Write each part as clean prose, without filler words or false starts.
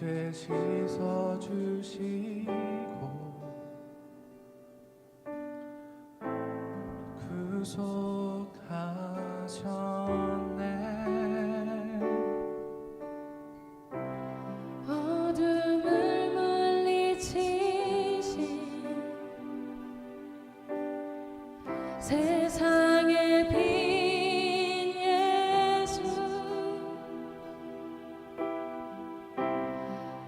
죄 씻어주시고 구속하셨네. 어둠을 물리치신 세상의 빛 예수,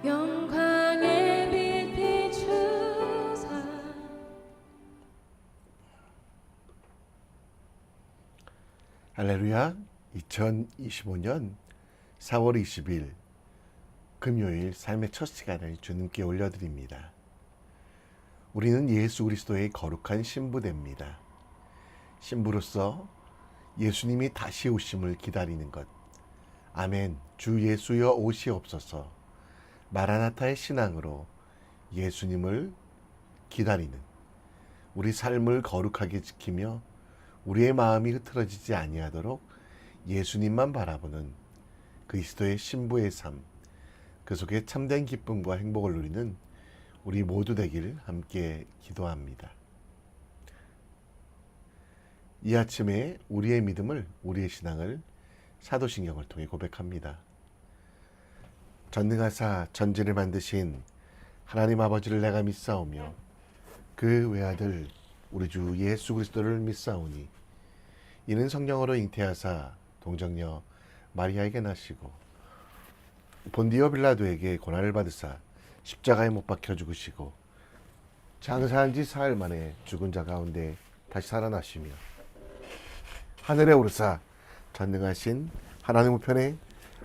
영광의 빛 비추사. 할렐루야. 2025년 4월 20일 금요일 삶의 첫 시간을 주님께 올려드립니다. 우리는 예수 그리스도의 거룩한 신부됩니다. 신부로서 예수님이 다시 오심을 기다리는 것. 아멘. 주 예수여 오시옵소서. 마라나타의 신앙으로 예수님을 기다리는 우리 삶을 거룩하게 지키며 우리의 마음이 흐트러지지 아니하도록 예수님만 바라보는 그리스도의 신부의 삶, 그 속에 참된 기쁨과 행복을 누리는 우리 모두 되길 함께 기도합니다. 이 아침에 우리의 믿음을, 우리의 신앙을 사도신경을 통해 고백합니다. 전능하사 전지를 만드신 하나님 아버지를 내가 믿사오며 그 외아들 우리 주 예수 그리스도를 믿사오니 이는 성령으로 잉태하사 동정녀 마리아에게 나시고 본디오 빌라도에게 고난을 받으사 십자가에 못 박혀 죽으시고 장사한 지 사흘 만에 죽은 자 가운데 다시 살아나시며 하늘에 오르사 전능하신 하나님 우편에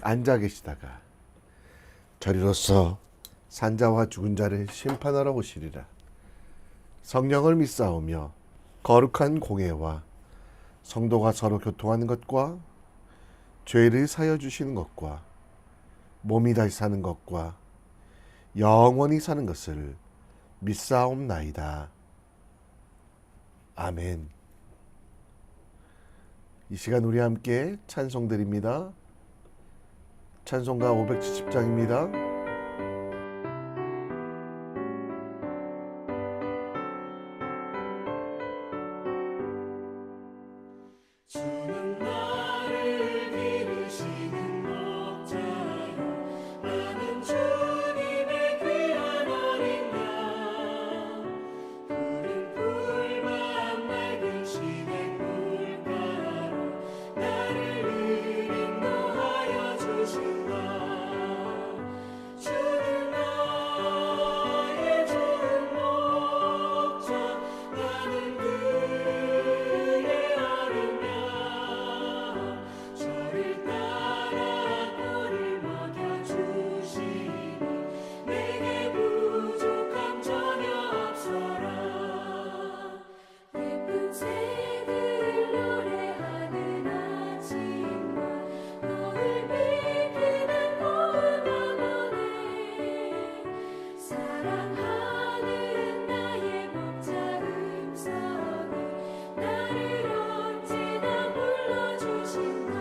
앉아 계시다가 저리로서 산자와 죽은 자를 심판하러 오시리라. 성령을 믿사오며 거룩한 공예와 성도가 서로 교통하는 것과 죄를 사여 주시는 것과 몸이 다시 사는 것과 영원히 사는 것을 믿사옵나이다. 아멘. 이 시간 우리 함께 찬송드립니다. 찬송가 570장입니다. 주는 나를 기르시는 목자요, 나는 주님의 귀한 어린 양. 푸른 풀만 맑은 시내 물가로 나를 인도하여 주신다. 주는 나의 좋은 목자, 나는 그의 어린 양. 저를 따라 꼴을 먹여주시니 내게 부족함 전혀 없어라. 예쁜 새들 노래하는 아침과 너를 비키는 고운 밤원에 사랑하는 나의 목자 음성이 나를 언제나 불러주신다.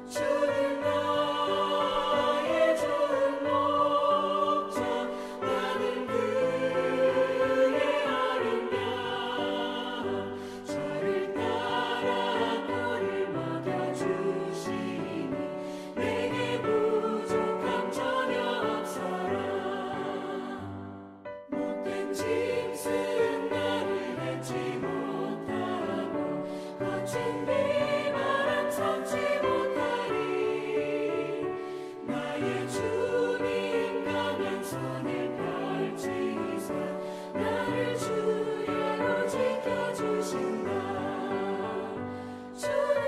주는 나의 좋은 목자, 나는 그의 어린 양. 저를 따라 꼴을 먹여주시니 내게 부족함 전혀 없어라. 못된 짐승 나를 맺지 못하고 거친 비바람 삼지 못하리. 나의 주님 강한 손을 펼치사 나를 주야로 지켜주신다. 주는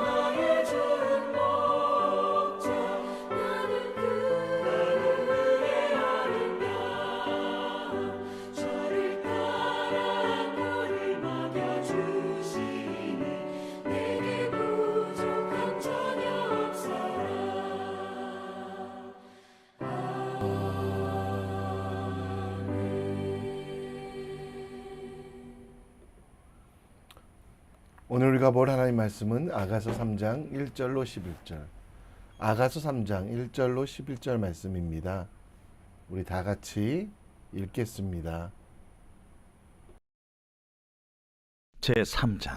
나의 좋은 목자, 나는 그의 어린 양. 저를 따라 꼴을 먹여주시니 내게 부족함 전혀 없어라. 오늘 우리가 볼 하나님 말씀은 아가서 3장 1절로 11절, 아가서 3장 1절로 11절 말씀입니다. 우리 다 같이 읽겠습니다. 제3장.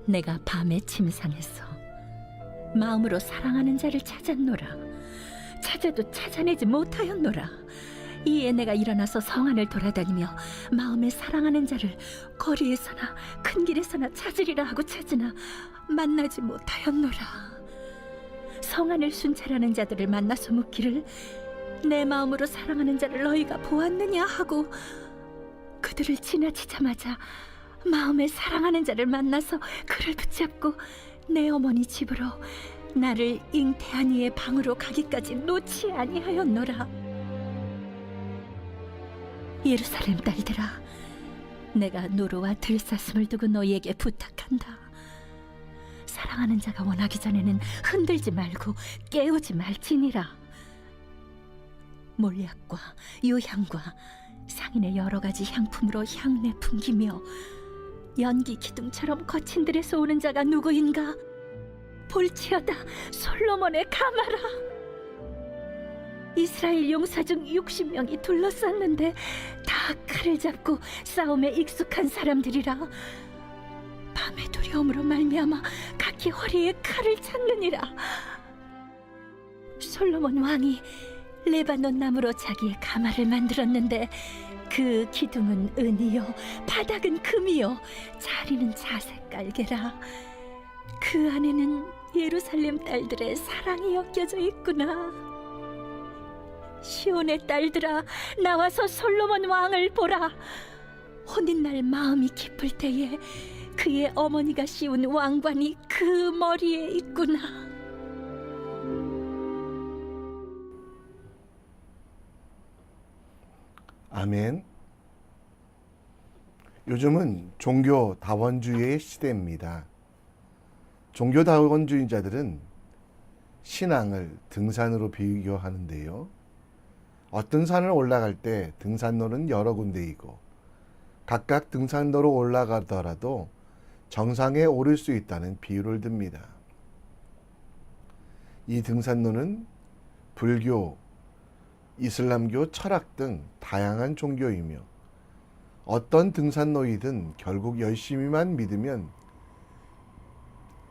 내가 밤에 침상에서 마음으로 사랑하는 자를 찾았노라. 찾아도 찾아내지 못하였노라. 이에 내가 일어나서 성 안을 돌아다니며 마음에 사랑하는 자를 거리에서나 큰 길에서나 찾으리라 하고 찾으나 만나지 못하였노라. 성 안을 순찰하는 자들을 만나서 묻기를 내 마음으로 사랑하는 자를 너희가 보았느냐 하고 그들을 지나치자마자 마음에 사랑하는 자를 만나서 그를 붙잡고 내 어머니 집으로 나를 잉태한 이의 방으로 가기까지 놓지 아니하였노라. 예루살렘 딸들아, 내가 노루와 들사슴을 두고 너희에게 부탁한다. 사랑하는 자가 원하기 전에는 흔들지 말고 깨우지 말지니라. 몰약과 유향과 상인의 여러 가지 향품으로 향내 풍기며 연기 기둥처럼 거친 들에서 오는 자가 누구인가? 볼지어다 솔로몬의 가마라. 이스라엘 용사 중 60명이 둘러쌌는데 다 칼을 잡고 싸움에 익숙한 사람들이라. 밤의 두려움으로 말미암아 각기 허리에 칼을 찾느니라. 솔로몬 왕이 레바논 나무로 자기의 가마를 만들었는데 그 기둥은 은이요 바닥은 금이요 자리는 자색 깔개라. 그 안에는 예루살렘 딸들의 사랑이 엮여져 있구나. 시온의 딸들아, 나와서 솔로몬 왕을 보라. 혼인날 마음이 깊을 때에 그의 어머니가 씌운 왕관이 그 머리에 있구나. 아멘. 요즘은 종교 다원주의의 시대입니다. 종교 다원주의자들은 신앙을 등산으로 비교하는데요. 어떤 산을 올라갈 때 등산로는 여러 군데이고 각각 등산로로 올라가더라도 정상에 오를 수 있다는 비유를 듭니다. 이 등산로는 불교, 이슬람교, 철학 등 다양한 종교이며 어떤 등산로이든 결국 열심히만 믿으면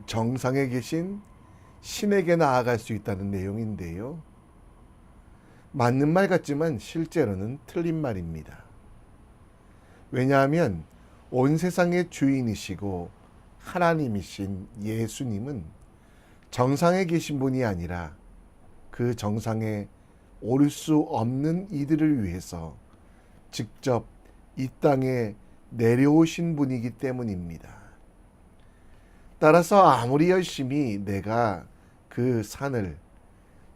정상에 계신 신에게 나아갈 수 있다는 내용인데요. 맞는 말 같지만 실제로는 틀린 말입니다. 왜냐하면 온 세상의 주인이시고 하나님이신 예수님은 정상에 계신 분이 아니라 그 정상에 오를 수 없는 이들을 위해서 직접 이 땅에 내려오신 분이기 때문입니다. 따라서 아무리 열심히 내가 그 산을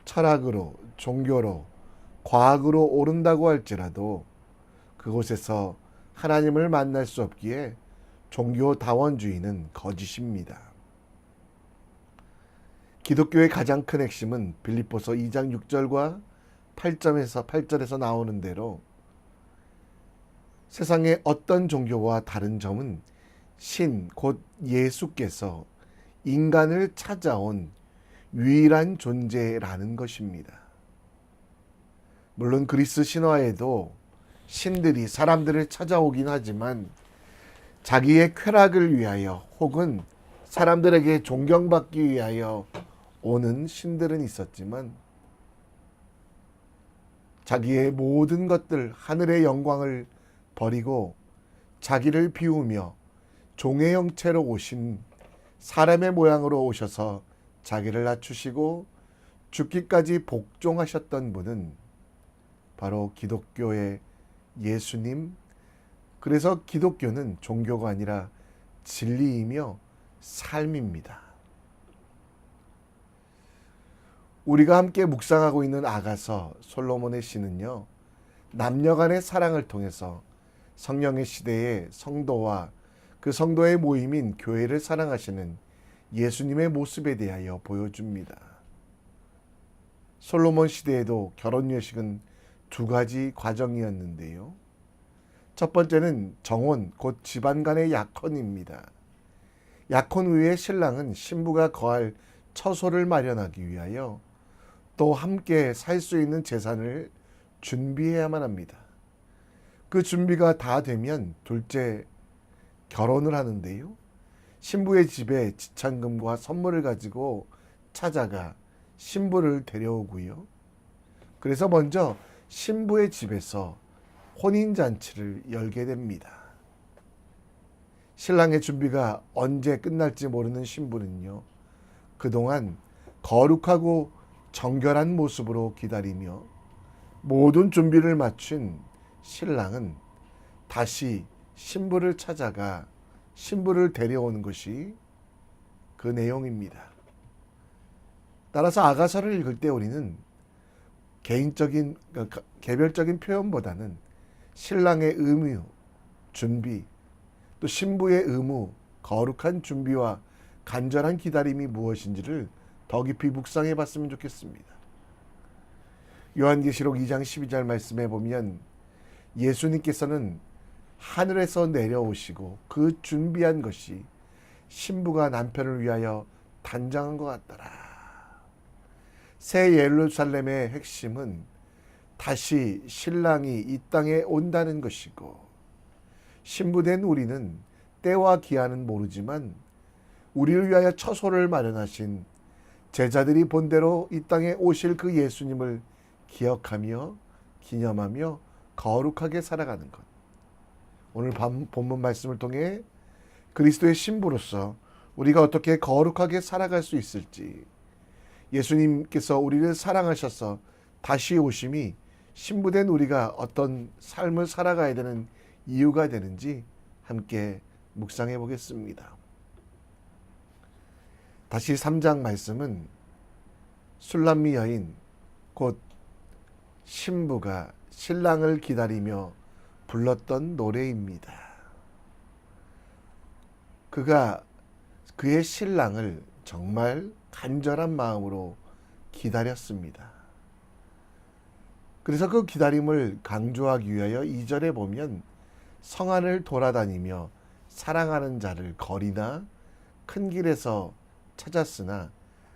철학으로, 종교로, 과학으로 오른다고 할지라도 그곳에서 하나님을 만날 수 없기에 종교 다원주의는 거짓입니다. 기독교의 가장 큰 핵심은 빌립보서 2장 6절과 8절에서 나오는 대로 세상의 어떤 종교와 다른 점은 신, 곧 예수께서 인간을 찾아온 유일한 존재라는 것입니다. 물론 그리스 신화에도 신들이 사람들을 찾아오긴 하지만 자기의 쾌락을 위하여 혹은 사람들에게 존경받기 위하여 오는 신들은 있었지만 자기의 모든 것들, 하늘의 영광을 버리고 자기를 비우며 종의 형체로 오신 사람의 모양으로 오셔서 자기를 낮추시고 죽기까지 복종하셨던 분은 바로 기독교의 예수님. 그래서 기독교는 종교가 아니라 진리이며 삶입니다. 우리가 함께 묵상하고 있는 아가서 솔로몬의 시는요, 남녀 간의 사랑을 통해서 성령의 시대의 성도와 그 성도의 모임인 교회를 사랑하시는 예수님의 모습에 대하여 보여줍니다. 솔로몬 시대에도 결혼 예식은 두 가지 과정이었는데요. 첫 번째는 정혼, 곧 집안 간의 약혼입니다. 약혼 후에 신랑은 신부가 거할 처소를 마련하기 위하여 또 함께 살 수 있는 재산을 준비해야만 합니다. 그 준비가 다 되면 둘째 결혼을 하는데요. 신부의 집에 지참금과 선물을 가지고 찾아가 신부를 데려오고요. 그래서 먼저 신부의 집에서 혼인잔치를 열게 됩니다. 신랑의 준비가 언제 끝날지 모르는 신부는요, 그동안 거룩하고 정결한 모습으로 기다리며 모든 준비를 마친 신랑은 다시 신부를 찾아가 신부를 데려오는 것이 그 내용입니다. 따라서 아가서를 읽을 때 우리는 개별적인 표현보다는 신랑의 의무, 준비, 또 신부의 의무, 거룩한 준비와 간절한 기다림이 무엇인지를 더 깊이 묵상해 봤으면 좋겠습니다. 요한계시록 2장 12절 말씀에 보면 예수님께서는 하늘에서 내려오시고 그 준비한 것이 신부가 남편을 위하여 단장한 것 같더라. 새 예루살렘의 핵심은 다시 신랑이 이 땅에 온다는 것이고, 신부된 우리는 때와 기한은 모르지만 우리를 위하여 처소를 마련하신 제자들이 본대로 이 땅에 오실 그 예수님을 기억하며 기념하며 거룩하게 살아가는 것. 오늘 본문 말씀을 통해 그리스도의 신부로서 우리가 어떻게 거룩하게 살아갈 수 있을지, 예수님께서 우리를 사랑하셔서 다시 오심이 신부된 우리가 어떤 삶을 살아가야 되는 이유가 되는지 함께 묵상해 보겠습니다. 다시 3장 말씀은 술람미 여인, 곧 신부가 신랑을 기다리며 불렀던 노래입니다. 그가 그의 신랑을 정말 간절한 마음으로 기다렸습니다. 그래서 그 기다림을 강조하기 위하여 2절에 보면 성안을 돌아다니며 사랑하는 자를 거리나 큰 길에서 찾았으나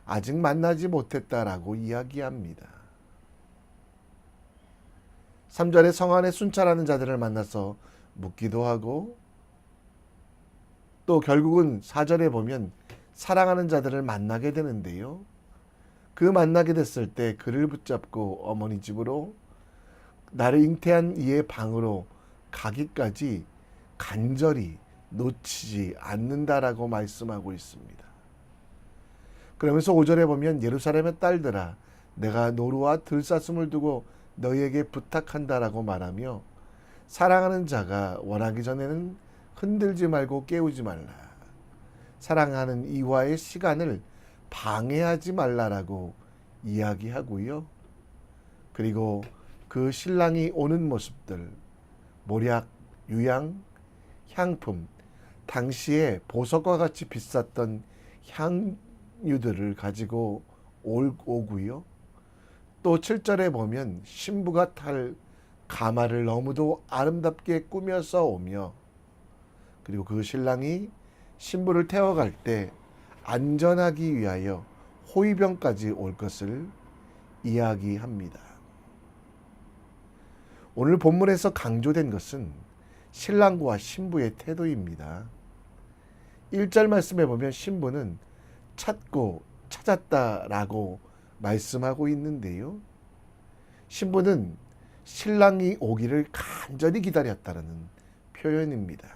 아직 만나지 못했다라고 이야기합니다. 3절에 성안에 순찰하는 자들을 만나서 묻기도 하고, 또 결국은 4절에 보면 사랑하는 자들을 만나게 되는데요. 그 만나게 됐을 때 그를 붙잡고 어머니 집으로, 나를 잉태한 이의 방으로 가기까지 간절히 놓치지 않는다라고 말씀하고 있습니다. 그러면서 5절에 보면 예루살렘의 딸들아, 내가 노루와 들사슴을 두고 너희에게 부탁한다라고 말하며, 사랑하는 자가 원하기 전에는 흔들지 말고 깨우지 말라. 사랑하는 이와의 시간을 방해하지 말라라고 이야기하고요. 그리고 그 신랑이 오는 모습들, 모략, 유향, 향품, 당시에 보석과 같이 비쌌던 향유들을 가지고 오고요. 또 7절에 보면 신부가 탈 가마를 너무도 아름답게 꾸며서 오며, 그리고 그 신랑이 신부를 태워갈 때 안전하기 위하여 호위병까지 올 것을 이야기합니다. 오늘 본문에서 강조된 것은 신랑과 신부의 태도입니다. 1절 말씀에 보면 신부는 찾고 찾았다라고 말씀하고 있는데요. 신부는 신랑이 오기를 간절히 기다렸다는 표현입니다.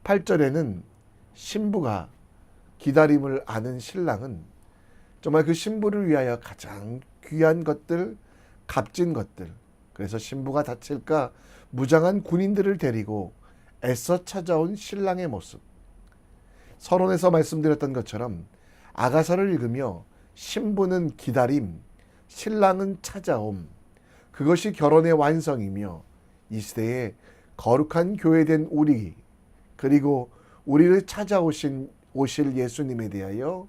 8절에는 신부가 기다림을 아는 신랑은 정말 그 신부를 위하여 가장 귀한 것들, 값진 것들, 그래서 신부가 다칠까 무장한 군인들을 데리고 애써 찾아온 신랑의 모습. 서론에서 말씀드렸던 것처럼 아가서를 읽으며 신부는 기다림, 신랑은 찾아옴, 그것이 결혼의 완성이며 이 시대에 거룩한 교회된 우리, 그리고 우리를 찾아오실 예수님에 대하여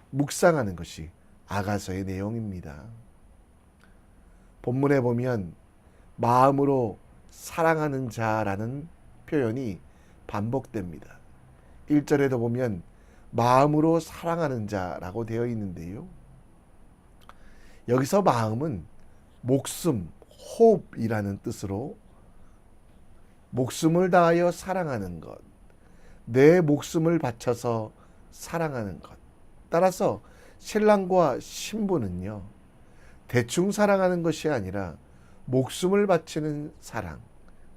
묵상하는 것이 아가서의 내용입니다. 본문에 보면 마음으로 사랑하는 자라는 표현이 반복됩니다. 1절에도 보면 마음으로 사랑하는 자라고 되어 있는데요. 여기서 마음은 목숨, 호흡이라는 뜻으로 목숨을 다하여 사랑하는 것, 내 목숨을 바쳐서 사랑하는 것. 따라서 신랑과 신부는요, 대충 사랑하는 것이 아니라 목숨을 바치는 사랑.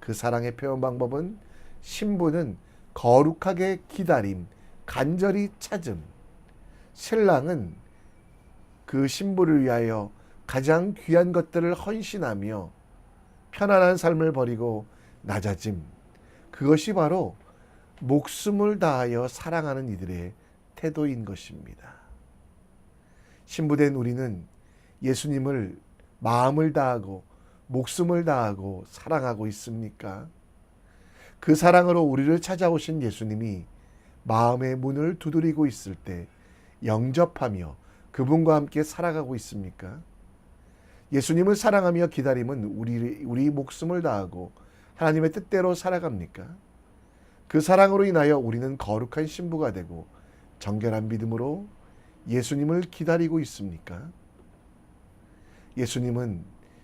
그 사랑의 표현 방법은 신부는 거룩하게 기다림, 간절히 찾음. 신랑은 그 신부를 위하여 가장 귀한 것들을 헌신하며 편안한 삶을 버리고 낮아짐. 그것이 바로 목숨을 다하여 사랑하는 이들의 태도인 것입니다. 신부된 우리는 예수님을 마음을 다하고 목숨을 다하고 사랑하고 있습니까? 그 사랑으로 우리를 찾아오신 예수님이 마음의 문을 두드리고 있을 때 영접하며 그분과 함께 살아가고 있습니까? 예수님을 사랑하며 기다림은 우리 목숨을 다하고 하나님의 뜻대로 살아갑니까? 그 사랑으로 인하여 우리는 거룩한 신부가 되고 정결한 믿음으로 예수님을 기다리고 있습니까?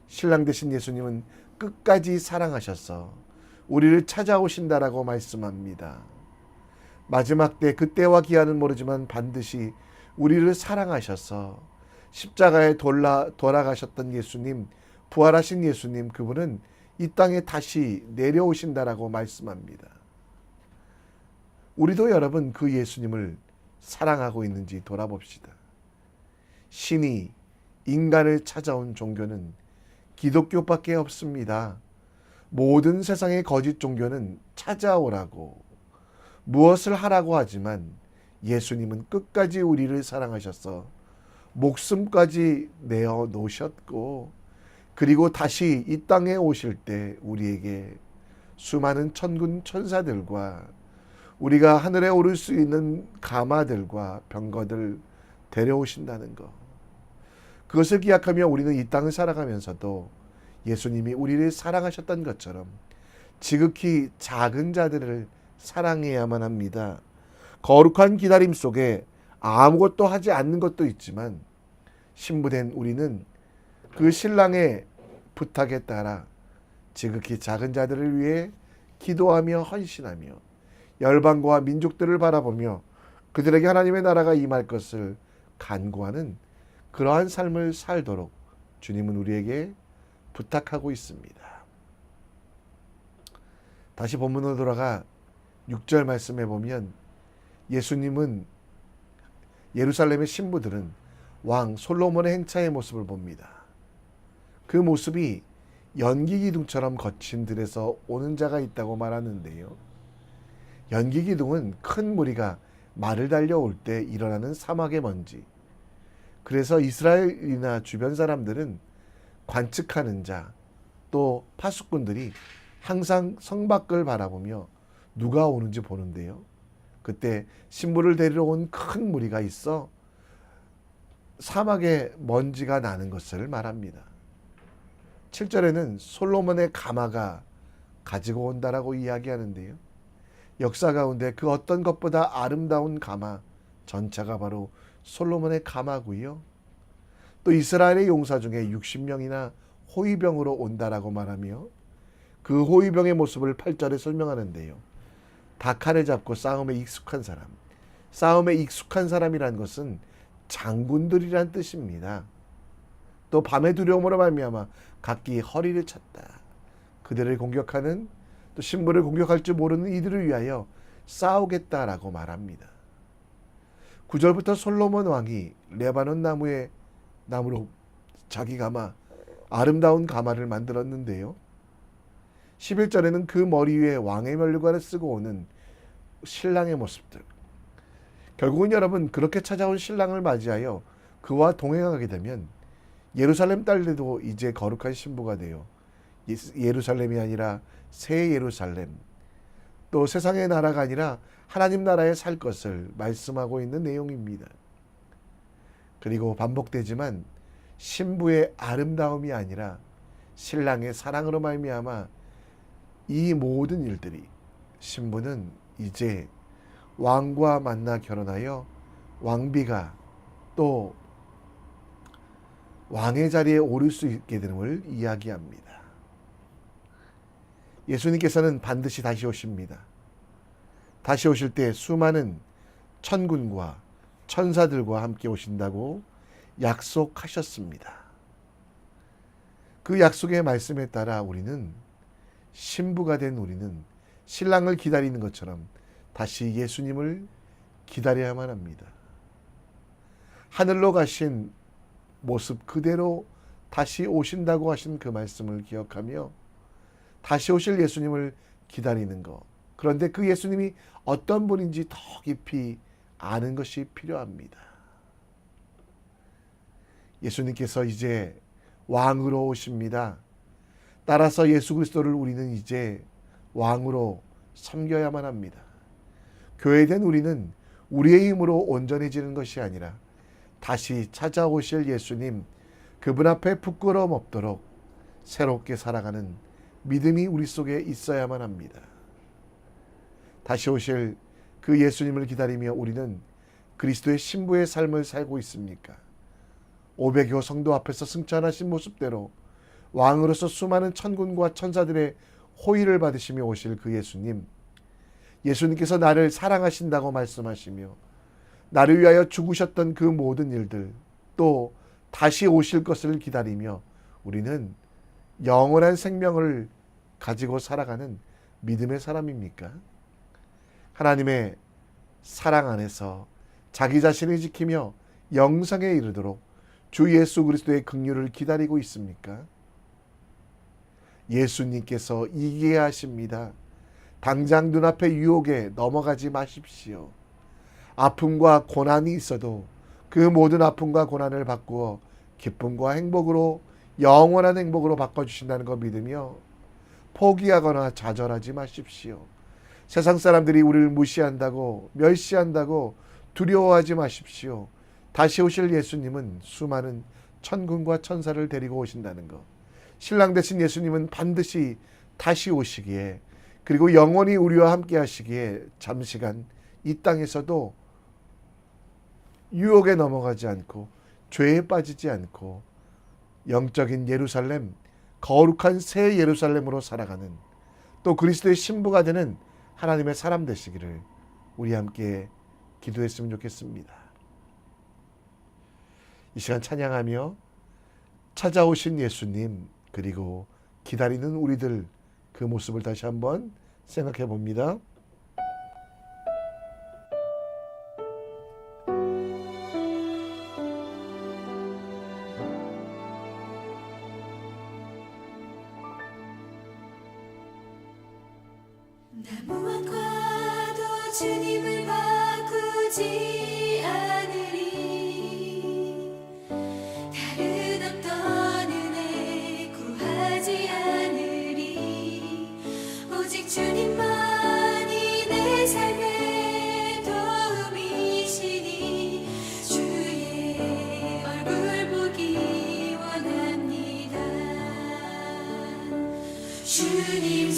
신랑 되신 예수님은 끝까지 사랑하셔서 우리를 찾아오신다라고 말씀합니다. 마지막 때 그때와 기한은 모르지만 반드시 우리를 사랑하셔서 십자가에 돌아가셨던 예수님, 부활하신 예수님, 그분은 이 땅에 다시 내려오신다라고 말씀합니다. 우리도 여러분 그 예수님을 사랑하고 있는지 돌아봅시다. 신이 인간을 찾아온 종교는 기독교밖에 없습니다. 모든 세상의 거짓 종교는 찾아오라고 무엇을 하라고 하지만 예수님은 끝까지 우리를 사랑하셔서 목숨까지 내어 놓으셨고, 그리고 다시 이 땅에 오실 때 우리에게 수많은 천군 천사들과 우리가 하늘에 오를 수 있는 가마들과 병거들 데려오신다는 것. 그것을 기약하며 우리는 이 땅을 살아가면서도 예수님이 우리를 사랑하셨던 것처럼 지극히 작은 자들을 사랑해야만 합니다. 거룩한 기다림 속에 아무것도 하지 않는 것도 있지만 신부된 우리는 그 신랑의 부탁에 따라 지극히 작은 자들을 위해 기도하며 헌신하며 열방과 민족들을 바라보며 그들에게 하나님의 나라가 임할 것을 간구하는 그러한 삶을 살도록 주님은 우리에게 부탁하고 있습니다. 다시 본문으로 돌아가 6절 말씀해 보면 예수님은 예루살렘의 신부들은 왕 솔로몬의 행차의 모습을 봅니다. 그 모습이 연기기둥처럼 거친 들에서 오는 자가 있다고 말하는데요. 연기기둥은 큰 무리가 말을 달려올 때 일어나는 사막의 먼지. 그래서 이스라엘이나 주변 사람들은 관측하는 자, 또 파수꾼들이 항상 성 밖을 바라보며 누가 오는지 보는데요. 그때 신부를 데리러 온 큰 무리가 있어 사막에 먼지가 나는 것을 말합니다. 7절에는 솔로몬의 가마가 가지고 온다라고 이야기하는데요. 역사 가운데 그 어떤 것보다 아름다운 가마 전차가 바로 솔로몬의 가마고요. 또 이스라엘의 용사 중에 60명이나 호위병으로 온다라고 말하며 그 호위병의 모습을 8절에 설명하는데요. 다 칼을 잡고 싸움에 익숙한 사람. 싸움에 익숙한 사람이란 것은 장군들이란 뜻입니다. 또 밤의 두려움으로 말미암아 각기 허리를 쳤다. 그들을 공격하는, 또 신부를 공격할 줄 모르는 이들을 위하여 싸우겠다라고 말합니다. 9절부터 솔로몬 왕이 레바논 나무로 자기 가마, 아름다운 가마를 만들었는데요. 11절에는 그 머리 위에 왕의 면류관을 쓰고 오는 신랑의 모습들. 결국은 여러분 그렇게 찾아온 신랑을 맞이하여 그와 동행하게 되면 예루살렘 딸들도 이제 거룩한 신부가 되어 예루살렘이 아니라 새 예루살렘, 또 세상의 나라가 아니라 하나님 나라에 살 것을 말씀하고 있는 내용입니다. 그리고 반복되지만 신부의 아름다움이 아니라 신랑의 사랑으로 말미암아 이 모든 일들이 신부는 이제 왕과 만나 결혼하여 왕비가 또 왕의 자리에 오를 수 있게 되는을 이야기합니다. 예수님께서는 반드시 다시 오십니다. 다시 오실 때 수많은 천군과 천사들과 함께 오신다고 약속하셨습니다. 그 약속의 말씀에 따라 우리는 신부가 된 우리는 신랑을 기다리는 것처럼 다시 예수님을 기다려야만 합니다. 하늘로 가신 모습 그대로 다시 오신다고 하신 그 말씀을 기억하며 다시 오실 예수님을 기다리는 것. 그런데 그 예수님이 어떤 분인지 더 깊이 아는 것이 필요합니다. 예수님께서 이제 왕으로 오십니다. 따라서 예수 그리스도를 우리는 이제 왕으로 섬겨야만 합니다. 교회된 우리는 우리의 힘으로 온전해지는 것이 아니라 다시 찾아오실 예수님, 그분 앞에 부끄러움 없도록 새롭게 살아가는 믿음이 우리 속에 있어야만 합니다. 다시 오실 그 예수님을 기다리며 우리는 그리스도의 신부의 삶을 살고 있습니까? 500여 성도 앞에서 승천하신 모습대로 왕으로서 수많은 천군과 천사들의 호의를 받으시며 오실 그 예수님, 예수님께서 나를 사랑하신다고 말씀하시며 나를 위하여 죽으셨던 그 모든 일들, 또 다시 오실 것을 기다리며 우리는 영원한 생명을 가지고 살아가는 믿음의 사람입니까? 하나님의 사랑 안에서 자기 자신을 지키며 영생에 이르도록 주 예수 그리스도의 긍휼을 기다리고 있습니까? 예수님께서 이기게 하십니다. 당장 눈앞의 유혹에 넘어가지 마십시오. 아픔과 고난이 있어도 그 모든 아픔과 고난을 바꾸어 기쁨과 행복으로, 영원한 행복으로 바꿔주신다는 거 믿으며 포기하거나 좌절하지 마십시오. 세상 사람들이 우리를 무시한다고, 멸시한다고 두려워하지 마십시오. 다시 오실 예수님은 수많은 천군과 천사를 데리고 오신다는 것, 신랑 되신 예수님은 반드시 다시 오시기에, 그리고 영원히 우리와 함께 하시기에 잠시간 이 땅에서도 유혹에 넘어가지 않고 죄에 빠지지 않고 영적인 예루살렘, 거룩한 새 예루살렘으로 살아가는, 또 그리스도의 신부가 되는 하나님의 사람 되시기를 우리 함께 기도했으면 좋겠습니다. 이 시간 찬양하며 찾아오신 예수님, 그리고 기다리는 우리들, 그 모습을 다시 한번 생각해 봅니다. 나 무엇과도 주님을 바꾸지 않으리. 다른 어떤 은혜 구하지 않으리. 오직 주님만이 내 삶의 도움이시니 주의 얼굴 보기 원합니다. 주님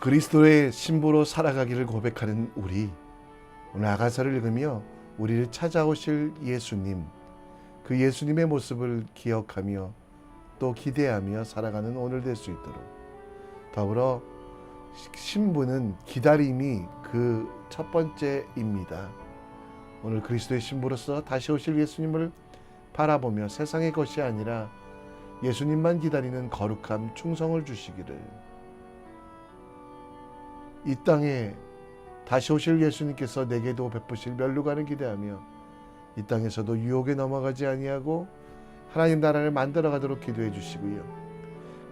그리스도의 신부로 살아가기를 고백하는 우리, 오늘 아가서를 읽으며 우리를 찾아오실 예수님, 그 예수님의 모습을 기억하며 또 기대하며 살아가는 오늘 될 수 있도록, 더불어 신부는 기다림이 그 첫 번째입니다. 오늘 그리스도의 신부로서 다시 오실 예수님을 바라보며 세상의 것이 아니라 예수님만 기다리는 거룩함, 충성을 주시기를, 이 땅에 다시 오실 예수님께서 내게도 베푸실 면류관을 기대하며 이 땅에서도 유혹에 넘어가지 아니하고 하나님 나라를 만들어가도록 기도해 주시고요,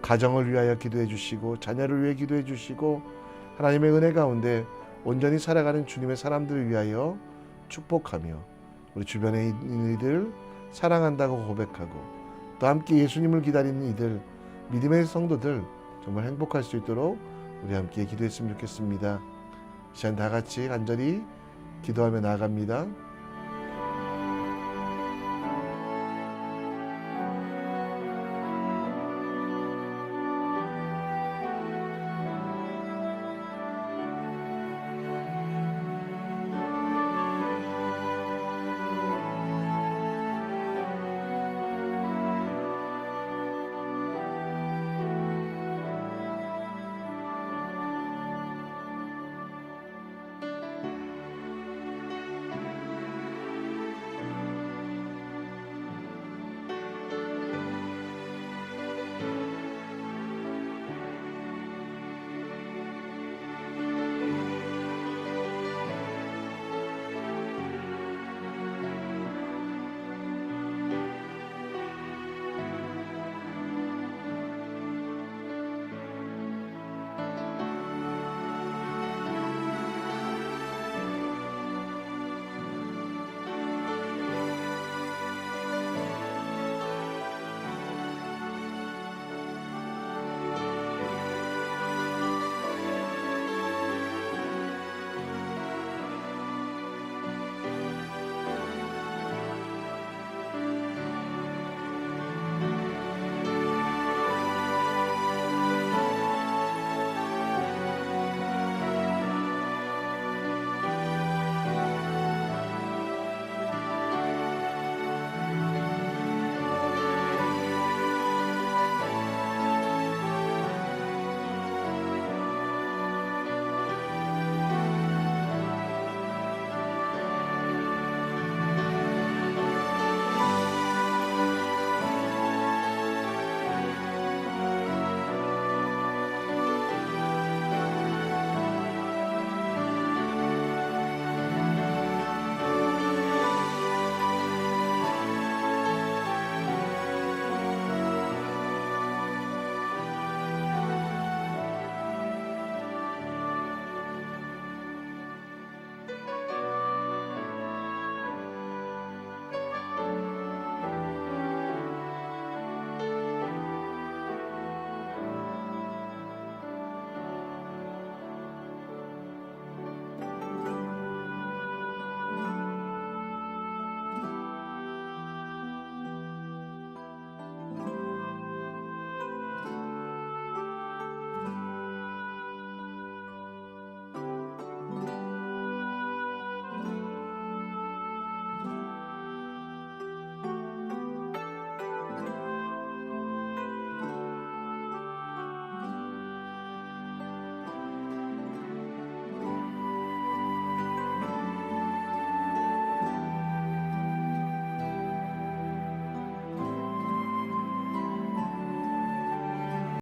가정을 위하여 기도해 주시고 자녀를 위해 기도해 주시고 하나님의 은혜 가운데 온전히 살아가는 주님의 사람들을 위하여 축복하며 우리 주변에 있는 이들 사랑한다고 고백하고 또 함께 예수님을 기다리는 이들, 믿음의 성도들 정말 행복할 수 있도록 우리 함께 기도했으면 좋겠습니다. 이 시간 다 같이 간절히 기도하며 나아갑니다.